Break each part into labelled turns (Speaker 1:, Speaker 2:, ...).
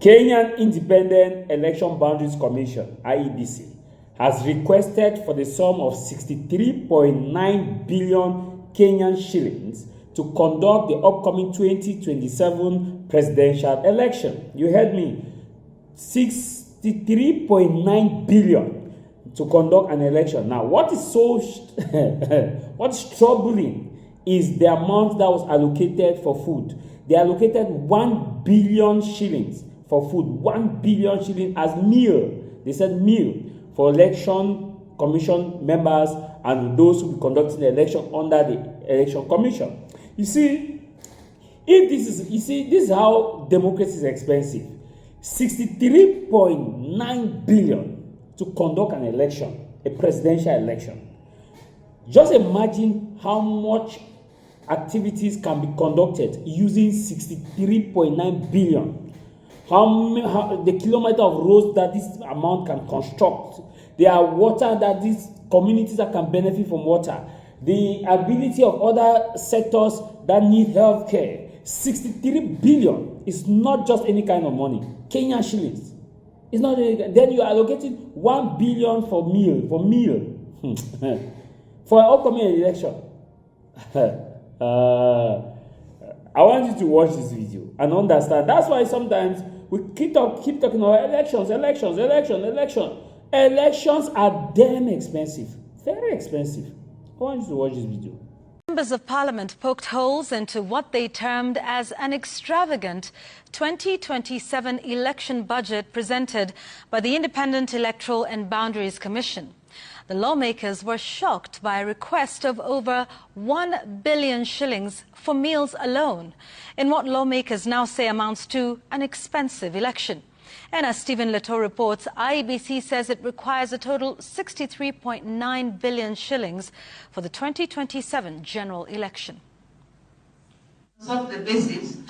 Speaker 1: Kenyan Independent Election Boundaries Commission, IEBC, has requested for the sum of 63.9 billion Kenyan shillings to conduct the upcoming 2027 presidential election. You heard me. 63.9 billion to conduct an election. Now, what is what's troubling is the amount that was allocated for food. They allocated 1 billion shillings for food, 1 billion shillings as meal. They said meal for election commission members and those who will be conducting the election under the election commission. You see, this is how democracy is expensive. 63.9 billion to conduct an election, a presidential election. Just imagine how much activities can be conducted using 63.9 billion. How the kilometer of roads that this amount can construct. There are water that these communities that can benefit from water. The ability of other sectors that need health care. 63 billion is not just any kind of money. Kenyan shillings. It's not any, then you are allocating 1 billion for meal. For an upcoming election. I want you to watch this video and understand. That's why sometimes we keep talking about elections. Elections are damn expensive. Very expensive. I want you to watch this video.
Speaker 2: Members of Parliament poked holes into what they termed as an extravagant 2027 election budget presented by the Independent Electoral and Boundaries Commission. The lawmakers were shocked by a request of over 1 billion shillings for meals alone, in what lawmakers now say amounts to an expensive election. And as Stephen Leto reports, IEBC says it requires a total 63.9 billion shillings for the 2027 general election.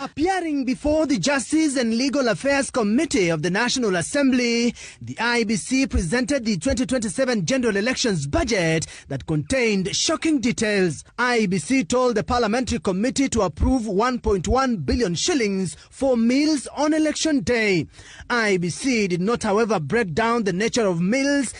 Speaker 3: Appearing before the Justice and Legal Affairs Committee of the National Assembly, the IEBC presented the 2027 general elections budget that contained shocking details. IEBC told the Parliamentary Committee to approve 1.1 billion shillings for meals on election day. IEBC did not, however, break down the nature of meals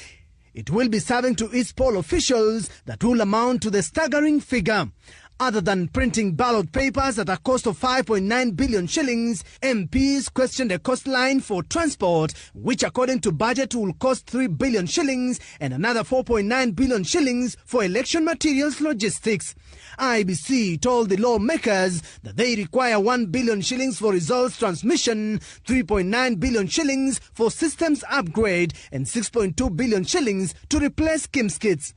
Speaker 3: it will be serving to its poll officials that will amount to the staggering figure. Other than printing ballot papers at a cost of 5.9 billion shillings, MPs questioned a cost line for transport, which according to budget will cost 3 billion shillings and another 4.9 billion shillings for election materials logistics. IEBC told the lawmakers that they require 1 billion shillings for results transmission, 3.9 billion shillings for systems upgrade, and 6.2 billion shillings to replace KIMS kits.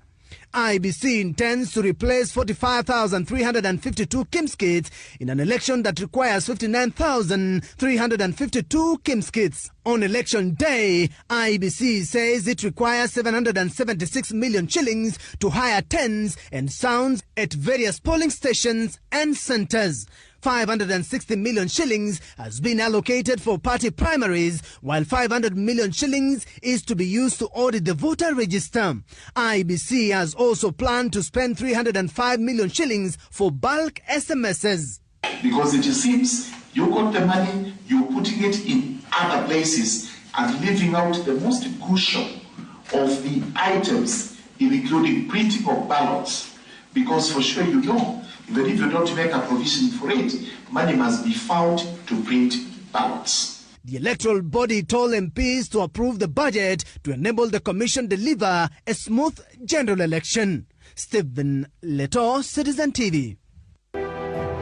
Speaker 3: IEBC intends to replace 45,352 KIMS kits in an election that requires 59,352 KIMS kits. On election day, IEBC says it requires 776 million shillings to hire tents and sounds at various polling stations and centers. 560 million shillings has been allocated for party primaries, while 500 million shillings is to be used to audit the voter register. IEBC has also planned to spend 305 million shillings for bulk SMSs.
Speaker 4: Because it seems you got the money, you're putting it in other places and leaving out the most crucial of the items, including printing of ballots. Because for sure you know, even if you don't make a provision for it, money must be found to print ballots.
Speaker 3: The electoral body told MPs to approve the budget to enable the commission deliver a smooth general election. Stephen Leto, Citizen TV.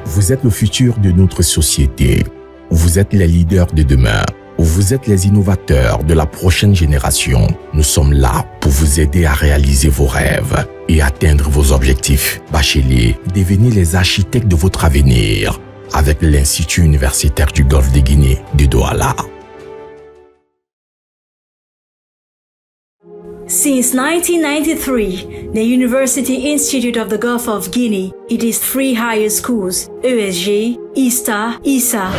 Speaker 5: Vous êtes le futur de notre société. Vous êtes les leaders de demain. Vous êtes les innovateurs de la prochaine génération. Nous sommes là pour vous aider à réaliser vos rêves et atteindre vos objectifs. Bacheliers, devenez les architectes de votre avenir avec l'Institut universitaire du Golfe de Guinée de Douala.
Speaker 6: Since 1993, the University Institute of the Gulf of Guinea, it is 3 higher schools, ESG, ISTA, ISA,